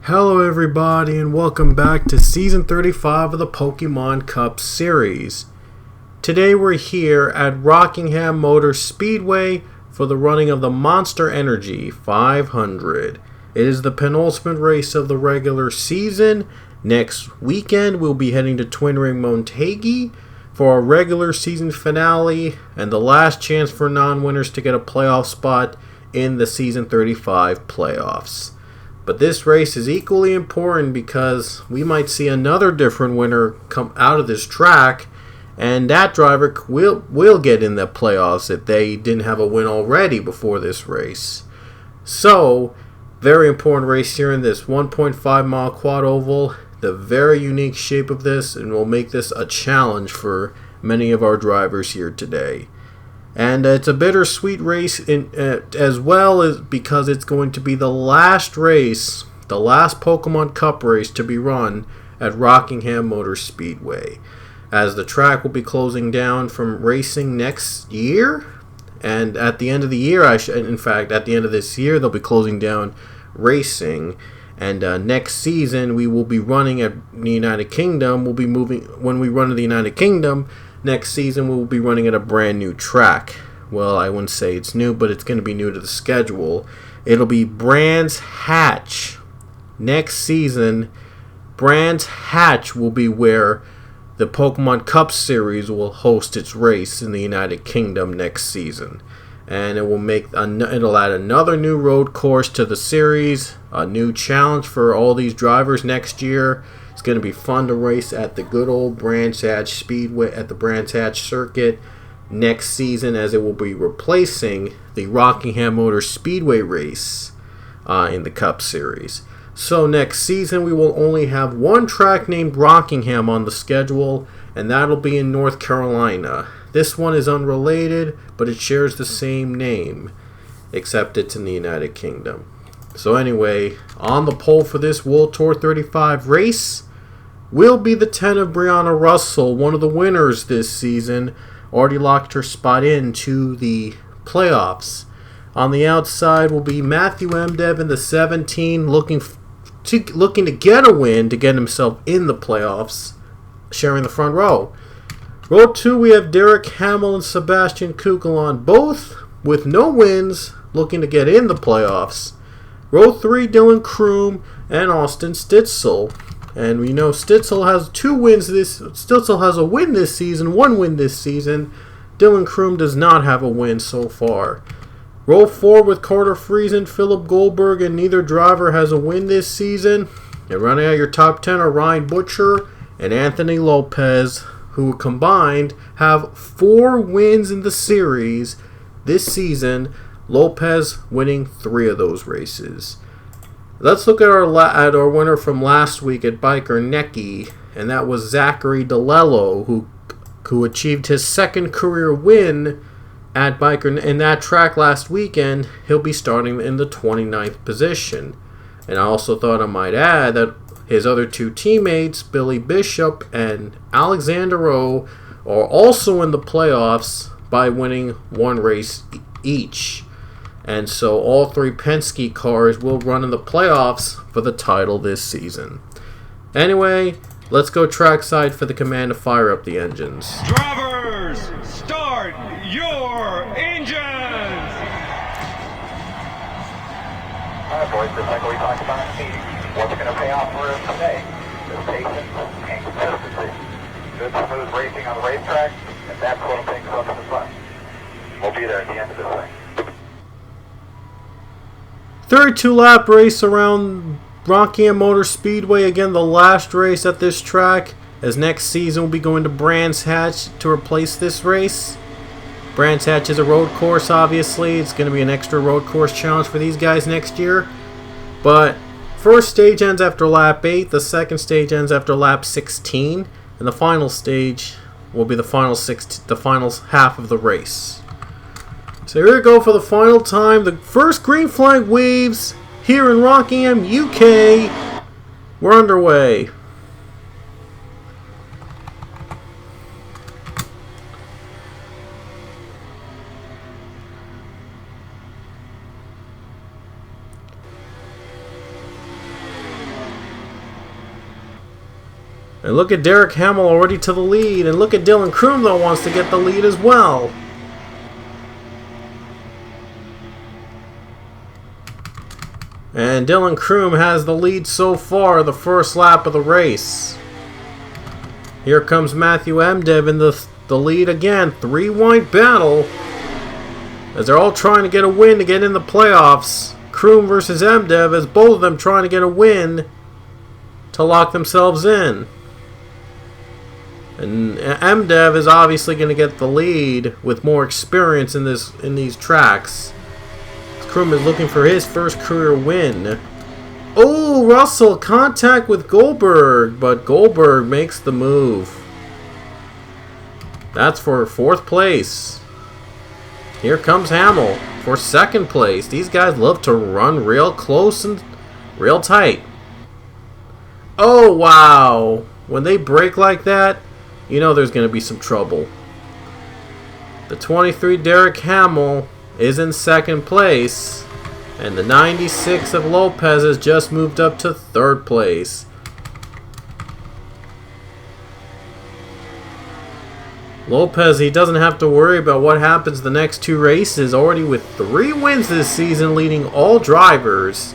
Hello everybody and welcome back to Season 35 of the Pokemon Cup series. Today we're here at Rockingham Motor Speedway for the running of the Monster Energy 500. It is the penultimate race of the regular season. Next weekend we'll be heading to Twin Ring Montague for our regular season finale and the last chance for non-winners to get a playoff spot in the Season 35 playoffs. But this race is equally important because we might see another different winner come out of this track, and that driver will get in the playoffs if they didn't have a win already before this race. So, very important race here in this 1.5 mile quad oval. The very unique shape of this, and will make this a challenge for many of our drivers here today. And it's a bittersweet race as well as because it's going to be the last race, the last Pokemon Cup race to be run at Rockingham Motor Speedway, as the track will be closing down from racing next year. And at the end of the year, at the end of this year, they'll be closing down racing. And next season, we will be running at the United Kingdom. We'll be moving when we run to the United Kingdom. Next season, we will be running at a brand new track. Well, I wouldn't say it's new, but it's going to be new to the schedule. It'll be Brands Hatch. Next season, Brands Hatch will be where the Pokemon Cup Series will host its race in the United Kingdom next season. And it'll add another new road course to the series, a new challenge for all these drivers next year. It's going to be fun to race at the good old Brands Hatch Speedway at the Brands Hatch Circuit next season, as it will be replacing the Rockingham Motor Speedway race in the Cup Series. So next season we will only have one track named Rockingham on the schedule, and that'll be in North Carolina. This one is unrelated, but it shares the same name, except it's in the United Kingdom. So anyway, on the pole for this World Tour 35 race will be the 10 of Brianna Russell, one of the winners this season. Already locked her spot into the playoffs. On the outside will be Matthew Mdev in the 17, looking to get a win to get himself in the playoffs, sharing the front row. Row 2, we have Derek Hamill and Sebastian Kukulon, both with no wins, looking to get in the playoffs. Row 3, Dylan Kroom and Austin Stitzel. And we know Stitzel has Stitzel has a win this season, one win this season. Dylan Kroom does not have a win so far. Row 4 with Carter Friesen, Philip Goldberg, and neither driver has a win this season. And running out your top 10 are Ryan Butcher and Anthony Lopez, who combined have 4 wins in the series this season, Lopez winning 3 of those races. Let's look at our winner from last week at Biker Necky, and that was Zachary DeLello, who achieved his second career win at Biker in that track last weekend. He'll be starting in the 29th position. And I also thought I might add that his other 2 teammates, Billy Bishop and Alexander O, are also in the playoffs by winning 1 race each. And so all 3 Penske cars will run in the playoffs for the title this season. Anyway, let's go trackside for the command to fire up the engines. Drivers, start your engines! Alright boys, just like we talked about in the meeting, what's going to pay off for us today is patience and consistency. Good smooth racing on the racetrack, and that's what'll take us up to the front. We'll be there at the end of this thing. 32-lap race around Rockingham Motor Speedway. Again, the last race at this track, as next season we'll be going to Brands Hatch to replace this race. Brands Hatch is a road course, obviously. It's going to be an extra road course challenge for these guys next year. But first stage ends after lap 8, the second stage ends after lap 16, and the final stage will be the final half of the race. So here we go for the final time. The first green flag waves here in Rockingham, UK. We're underway. And look at Derek Hamill already to the lead. And look at Dylan Kroom, though, wants to get the lead as well. And Dylan Kroom has the lead so far, the first lap of the race. Here comes Matthew Emdev in the lead again. 3-wide battle. As they're all trying to get a win to get in the playoffs. Kroom versus Emdev, as both of them trying to get a win to lock themselves in. And Emdev is obviously going to get the lead with more experience in these tracks. Kroom is looking for his first career win. Oh, Russell, contact with Goldberg, but Goldberg makes the move. That's for 4th place. Here comes Hamill for 2nd place. These guys love to run real close and real tight. Oh, wow. When they break like that, you know there's going to be some trouble. The 23 Derek Hamill is in 2nd place. And the 96 of Lopez has just moved up to 3rd place. Lopez, he doesn't have to worry about what happens the next 2 races. Already with 3 wins this season, leading all drivers.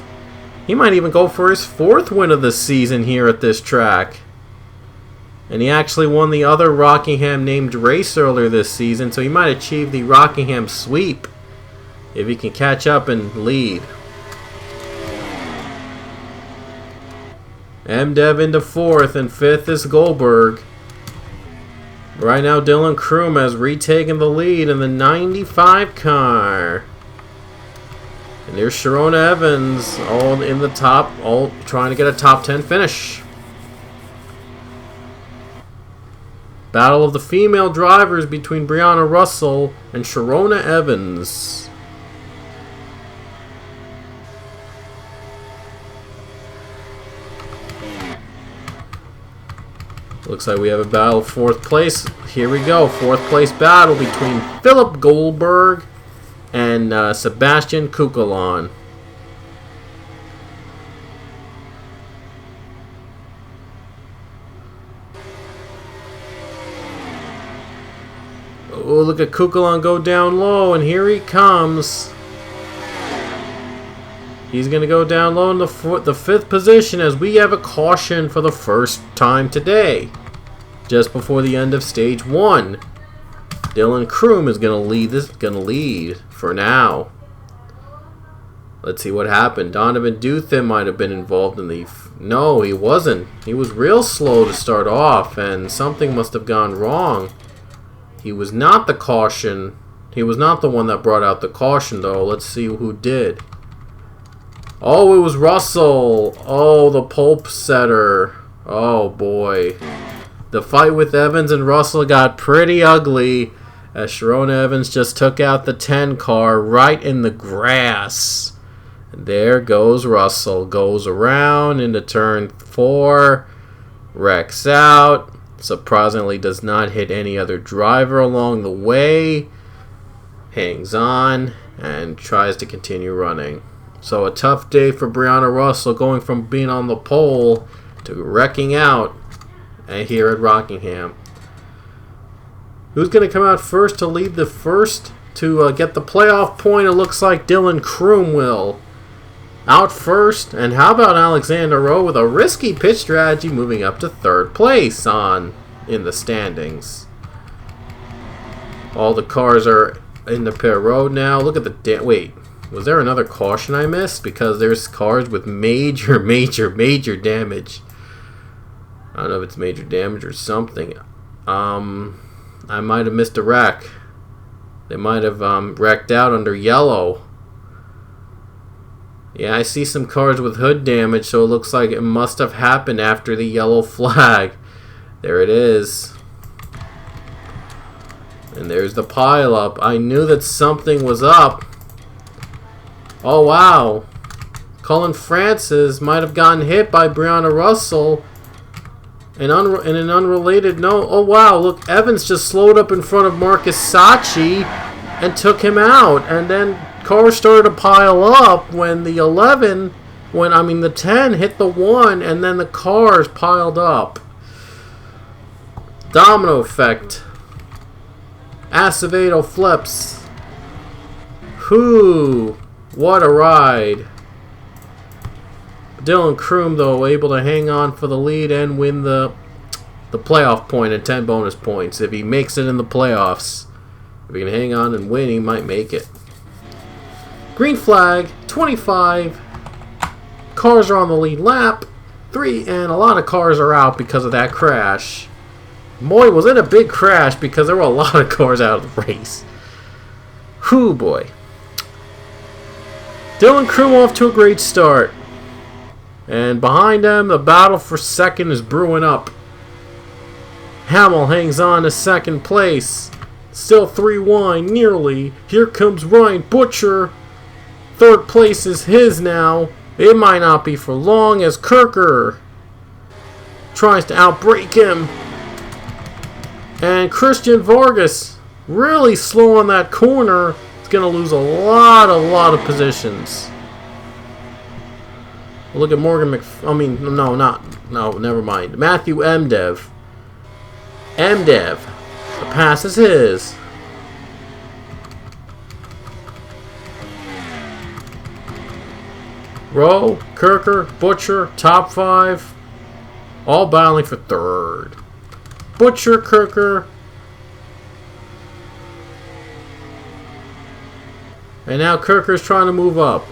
He might even go for his 4th win of the season here at this track. And he actually won the other Rockingham named race earlier this season, so he might achieve the Rockingham sweep if he can catch up and lead. Emdev into 4th, and 5th is Goldberg. Right now, Dylan Kroom has retaken the lead in the 95 car. And there's Sharona Evans, all in the top, all trying to get a top 10 finish. Battle of the female drivers between Brianna Russell and Sharona Evans. Looks like we have a battle of 4th place. Here we go. 4th place battle between Philip Goldberg and Sebastian Kukulon. Oh, look at Kukulon go down low, and here he comes. He's going to go down low in the 5th position as we have a caution for the first time today. Just before the end of stage 1. Dylan Kroom is going to lead for now. Let's see what happened. Donovan Duthin might have been involved in the... No, he wasn't. He was real slow to start off, and something must have gone wrong. He was not the caution. He was not the one that brought out the caution, though. Let's see who did. Oh, it was Russell. Oh, the pole setter. Oh, boy. The fight with Evans and Russell got pretty ugly as Sharona Evans just took out the 10 car right in the grass. And there goes Russell. Goes around into turn 4. Wrecks out. Surprisingly does not hit any other driver along the way. Hangs on and tries to continue running. So a tough day for Brianna Russell, going from being on the pole to wrecking out here at Rockingham. Who's going to come out first to lead the first to get the playoff point? It looks like Dylan Kroom will. Out first. And how about Alexander Rowe with a risky pit strategy moving up to 3rd place in the standings. All the cars are in the pit road now. Look at the... Wait. Was there another caution I missed? Because there's cars with major damage. I don't know if it's major damage or something. I might have missed a wreck. They might have wrecked out under yellow. Yeah, I see some cars with hood damage, so it looks like it must have happened after the yellow flag. There it is. And there's the pileup. I knew that something was up. Oh, wow. Colin Francis might have gotten hit by Brianna Russell. And in an unrelated note, oh, wow, look, Evans just slowed up in front of Marcus Sacchi and took him out. And then cars started to pile up when the 10 hit the 1, and then the cars piled up. Domino effect. Acevedo flips. Whoo! What a ride. Dylan Kroom, though, able to hang on for the lead and win the playoff point and 10 bonus points. If he makes it in the playoffs, if he can hang on and win, he might make it. Green flag, 25. Cars are on the lead lap. 3, and a lot of cars are out because of that crash. Boy, was it a big crash because there were a lot of cars out of the race. Whew, boy. Dylan Kroom off to a great start. And behind them, the battle for second is brewing up. Hamill hangs on to second place. Still 3 wide, nearly. Here comes Ryan Butcher. Third place is his now. It might not be for long as Kirker tries to outbrake him. And Christian Vargas really slow on that corner. He's going to lose a lot of positions. Look at Morgan never mind. Matthew Mdev. The pass is his. Rowe, Kirker, Butcher, top 5. All battling for third. Butcher, Kirker. And now Kirker's trying to move up.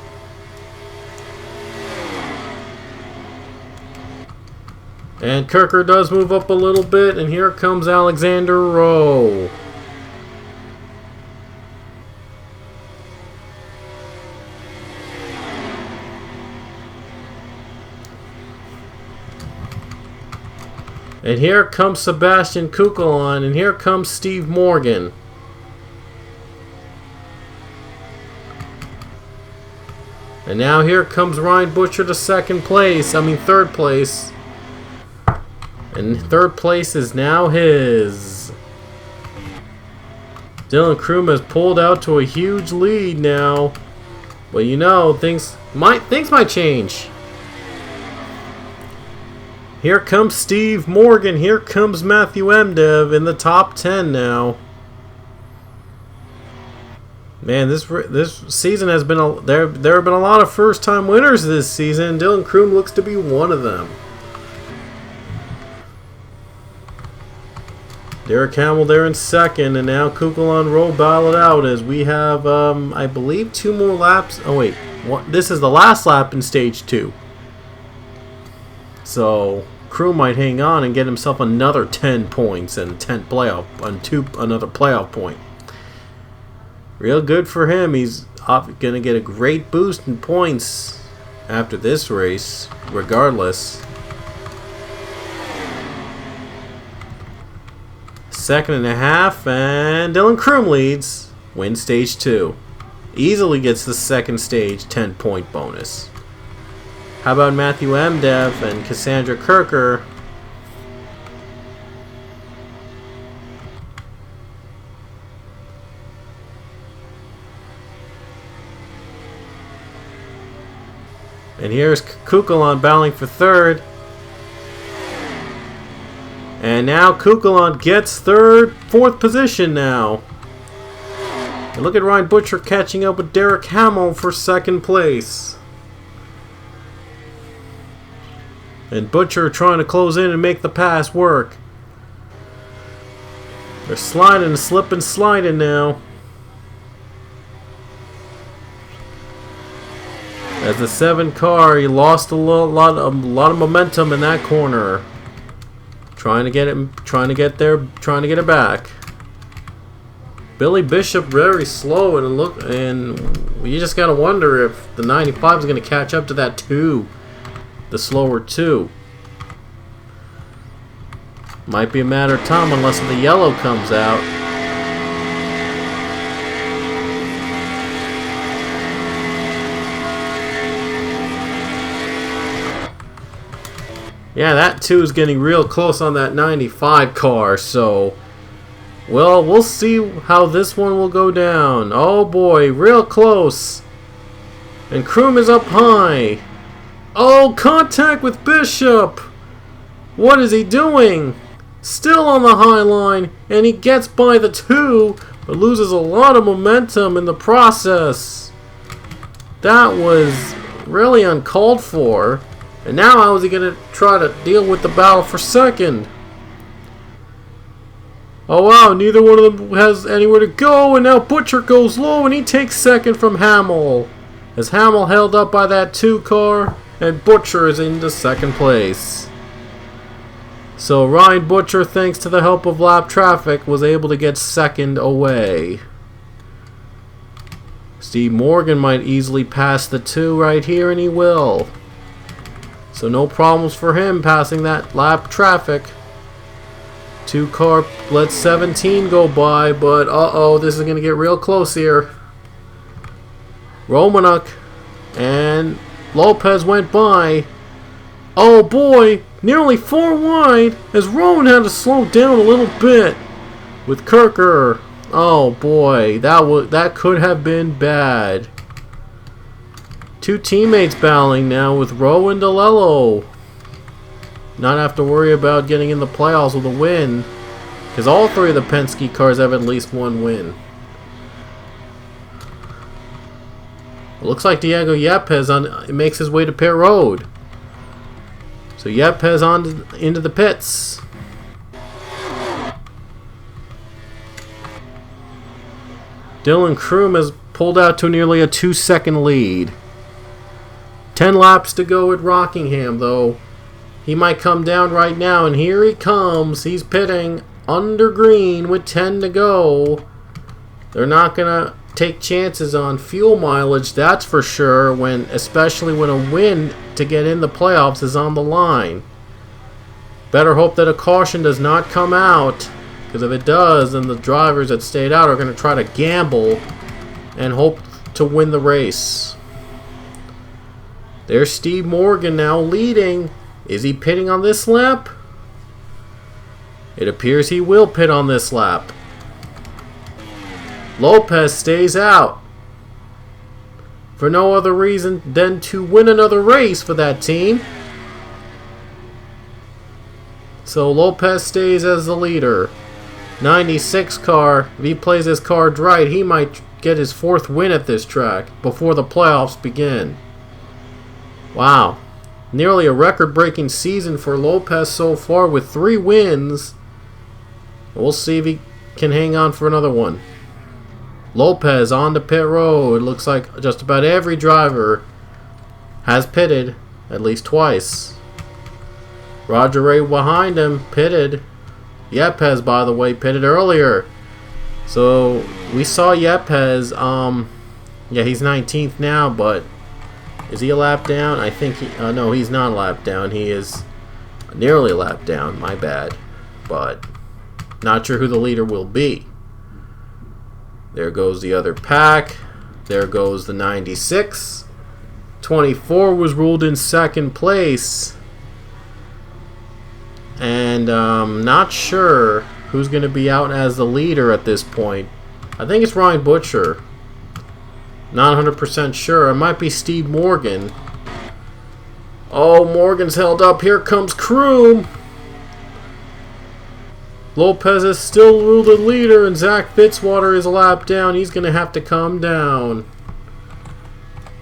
And Kirker does move up a little bit, and here comes Alexander Rowe. And here comes Sebastian Kukulon, and here comes Steve Morgan. And now here comes Ryan Butcher to third place. And third place is now his. Dylan Kroom has pulled out to a huge lead now. Well, you know, things might change. Here comes Steve Morgan. Here comes Matthew Mdev in the top 10 now. Man, this season has been there have been a lot of first-time winners this season. Dylan Kroom looks to be one of them. Derek Hamill there in second, and now Kukulon Rowe battle it out as we have, I believe, 2 more laps. Oh wait, this is the last lap in stage 2. So Kroom might hang on and get himself another 10 points and another playoff point. Real good for him. He's going to get a great boost in points after this race, regardless. 2.5, and Dylan Kroom leads. Wins stage 2. Easily gets the second stage 10-point bonus. How about Matthew Mdev and Cassandra Kirker? And here's Kukulon battling for third. And now Kukulon gets fourth position now. And look at Ryan Butcher catching up with Derek Hamill for second place. And Butcher trying to close in and make the pass work. They're sliding, slipping, sliding now. As the 7 car, he lost a lot of momentum in that corner. Trying to get it back. Billy Bishop very slow, and you just gotta wonder if the 95 is gonna catch up to that 2, the slower 2. Might be a matter of time unless the yellow comes out. Yeah, that 2 is getting real close on that 95 car, so... Well, we'll see how this one will go down. Oh boy, real close. And Kroom is up high. Oh, contact with Bishop! What is he doing? Still on the high line, and he gets by the 2, but loses a lot of momentum in the process. That was really uncalled for. And now how is he going to try to deal with the battle for second? Oh wow, neither one of them has anywhere to go, and now Butcher goes low and he takes second from Hamill. As Hamill held up by that 2 car, and Butcher is into second place. So Ryan Butcher, thanks to the help of lap traffic, was able to get second away. Steve Morgan might easily pass the 2 right here, and he will. So no problems for him passing that lap traffic. 2 car, let 17 go by, but uh-oh, this is going to get real close here. Romanuk and Lopez went by. Oh boy, nearly 4 wide, as Rowan had to slow down a little bit with Kirker. Oh boy, that could have been bad. 2 teammates battling now with Rowan and DeLello. Not have to worry about getting in the playoffs with a win, because all 3 of the Penske cars have at least 1 win. It looks like Diego Yepes makes his way to pit road. So Yepes into the pits. Dylan Kroom has pulled out to nearly a 2-second lead. 10 laps to go at Rockingham, though. He might come down right now, and here he comes. He's pitting under green with 10 to go. They're not going to take chances on fuel mileage, that's for sure, especially when a win to get in the playoffs is on the line. Better hope that a caution does not come out, because if it does, then the drivers that stayed out are going to try to gamble and hope to win the race. There's Steve Morgan now leading. Is he pitting on this lap? It appears he will pit on this lap. Lopez stays out for no other reason than to win another race for that team. So Lopez stays as the leader. 96 car, if he plays his cards right, he might get his 4th win at this track before the playoffs begin. Wow. Nearly a record-breaking season for Lopez so far with 3 wins. We'll see if he can hang on for another one. Lopez on the pit road. Looks like just about every driver has pitted at least twice. Roger Ray behind him pitted. Yepes, by the way, pitted earlier. So we saw Yepes. Yeah, he's 19th now, but is he a lap down? I think no, he's not a lap down. He is nearly a lap down. My bad. But not sure who the leader will be. There goes the other pack. There goes the 96. 24 was ruled in second place. And not sure who's going to be out as the leader at this point. I think it's Ryan Butcher. Not 100% sure. It might be Steve Morgan. Oh, Morgan's held up. Here comes Kroom. Lopez is still ruled the leader, and Zach Fitzwater is a lap down. He's going to have to calm down.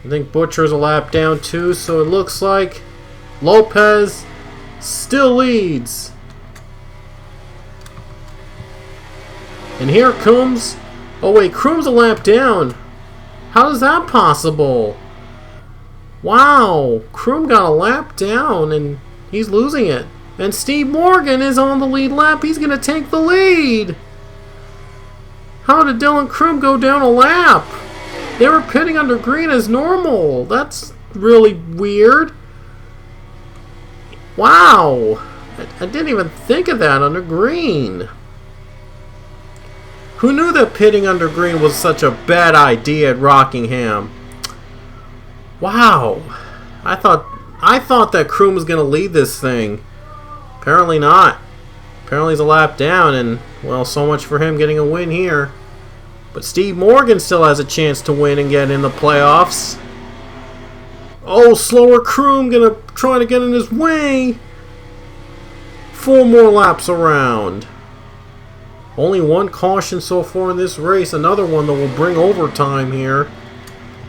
I think Butcher's a lap down too, so it looks like Lopez still leads. And here comes... Oh wait, Kroom's a lap down. How is that possible? Wow, Kroom got a lap down and he's losing it. And Steve Morgan is on the lead lap. He's going to take the lead. How did Dylan Kroom go down a lap? They were pitting under green as normal. That's really weird. Wow. I didn't even think of that under green. Who knew that pitting under green was such a bad idea at Rockingham? Wow. I thought that Kroom was going to lead this thing. Apparently not. Apparently he's a lap down, and, well, so much for him getting a win here. But Steve Morgan still has a chance to win and get in the playoffs. Oh, slower Kroom gonna try to get in his way. 4 more laps around. Only one caution so far in this race. Another one that will bring overtime here.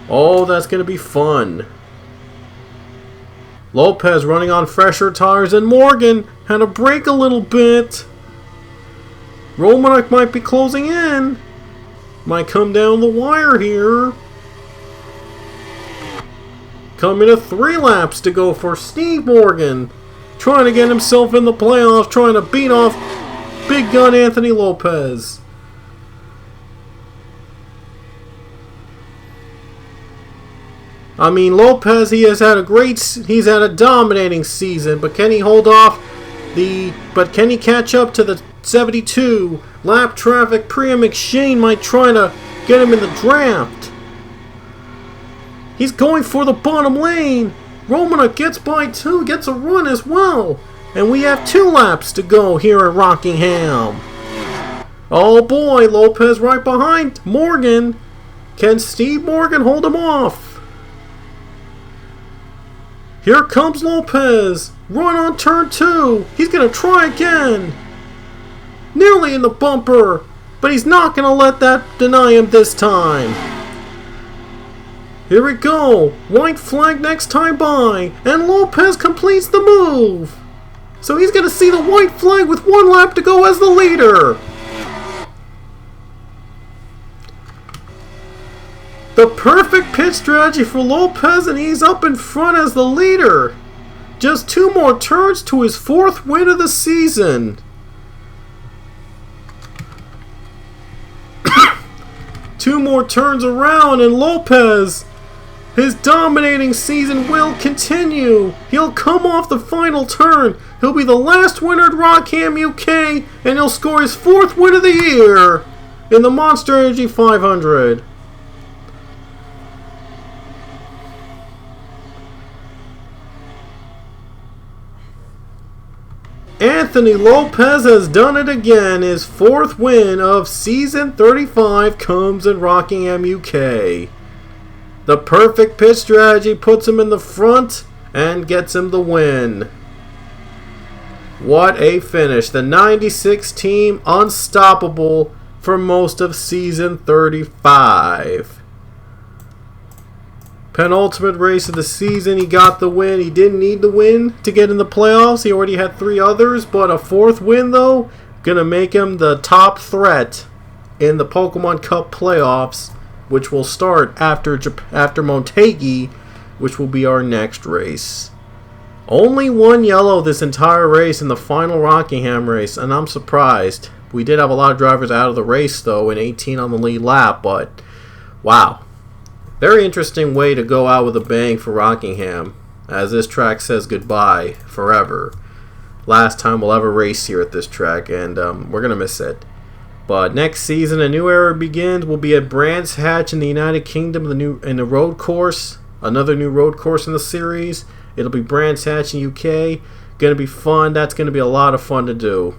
Oh, that's going to be fun. Lopez running on fresher tires, and Morgan had to brake a little bit. Romanek might be closing in. Might come down the wire here. Coming to 3 laps to go for Steve Morgan. Trying to get himself in the playoffs, trying to beat off Big Gun Anthony Lopez. I mean, Lopez, he's had a dominating season, but can he hold off can he catch up to the 72 lap traffic? Priya McShane might try to get him in the draft. He's going for the bottom lane. Romanek gets by 2, gets a run as well. And we have 2 laps to go here at Rockingham. Oh boy, Lopez right behind Morgan. Can Steve Morgan hold him off? Here comes Lopez. Run on turn 2. He's going to try again. Nearly in the bumper. But he's not going to let that deny him this time. Here we go. White flag next time by. And Lopez completes the move. So he's going to see the white flag with 1 lap to go as the leader. The perfect pit strategy for Lopez, and he's up in front as the leader. Just 2 more turns to his 4th win of the season. Two more turns around, and Lopez, his dominating season will continue. He'll come off the final turn. He'll be the last winner at Rockingham, UK, and he'll score his 4th win of the year in the Monster Energy 500. Anthony Lopez has done it again. His 4th win of season 35 comes in Rockingham, UK. The perfect pit strategy puts him in the front and gets him the win. What a finish. The 96 team unstoppable for most of season 35. Penultimate race of the season, he got the win. He didn't need the win to get in the playoffs. He already had 3 others, but a 4th win though, gonna make him the top threat in the Pokemon Cup playoffs, which will start after Motegi, which will be our next race. Only 1 yellow this entire race in the final Rockingham race, and I'm surprised. We did have a lot of drivers out of the race though, in 18 on the lead lap, but wow. Very interesting way to go out with a bang for Rockingham, as this track says goodbye forever. Last time we'll ever race here at this track, and we're going to miss it. But next season, a new era begins. We'll be at Brands Hatch in the United Kingdom, in the road course. Another new road course in the series. It'll be Brands Hatch in UK. Going to be fun. That's going to be a lot of fun to do.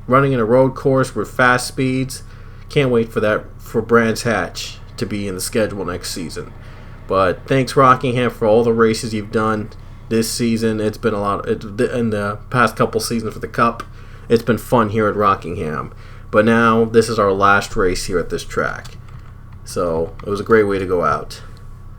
Running in a road course with fast speeds. Can't wait for that, for Brands Hatch to be in the schedule next season. But thanks Rockingham for all the races you've done this season. It's been a lot in the past couple seasons for the Cup. It's been fun here at Rockingham. But now this is our last race here at this track. So it was a great way to go out.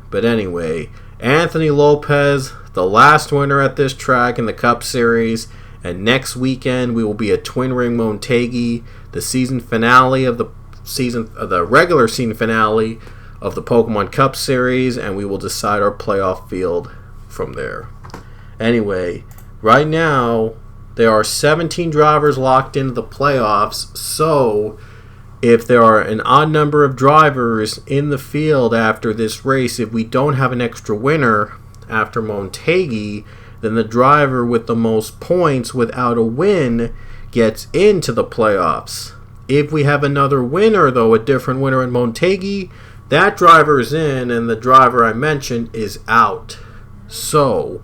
But anyway, Anthony Lopez, the last winner at this track in the Cup Series. And next weekend we will be at Twin Ring Motegi, the season finale of the regular season finale of the Pokemon Cup Series, and we will decide our playoff field from there. Anyway, right now there are 17 drivers locked into the playoffs, so if there are an odd number of drivers in the field after this race, if we don't have an extra winner after Motegi, then the driver with the most points without a win gets into the playoffs. If we have another winner, though, a different winner in Motegi, that driver is in, and the driver I mentioned is out. So,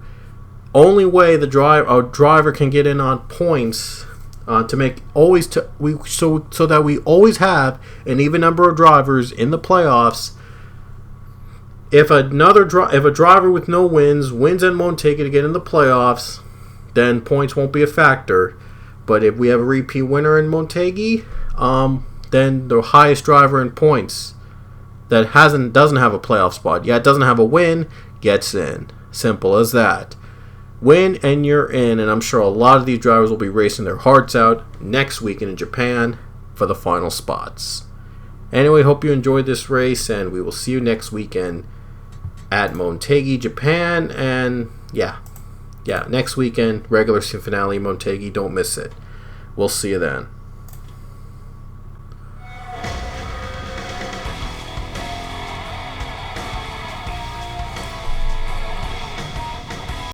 only way a driver can get in on points so that we always have an even number of drivers in the playoffs. If a driver with no wins in Motegi to get in the playoffs, then points won't be a factor. But if we have a repeat winner in Motegi, then the highest driver in points that doesn't have a playoff spot yet, doesn't have a win, gets in. Simple as that. Win and you're in, and I'm sure a lot of these drivers will be racing their hearts out next weekend in Japan for the final spots. Anyway, hope you enjoyed this race, and we will see you next weekend at Motegi, Japan. And yeah, next weekend, regular season finale, Motegi. Don't miss it. We'll see you then.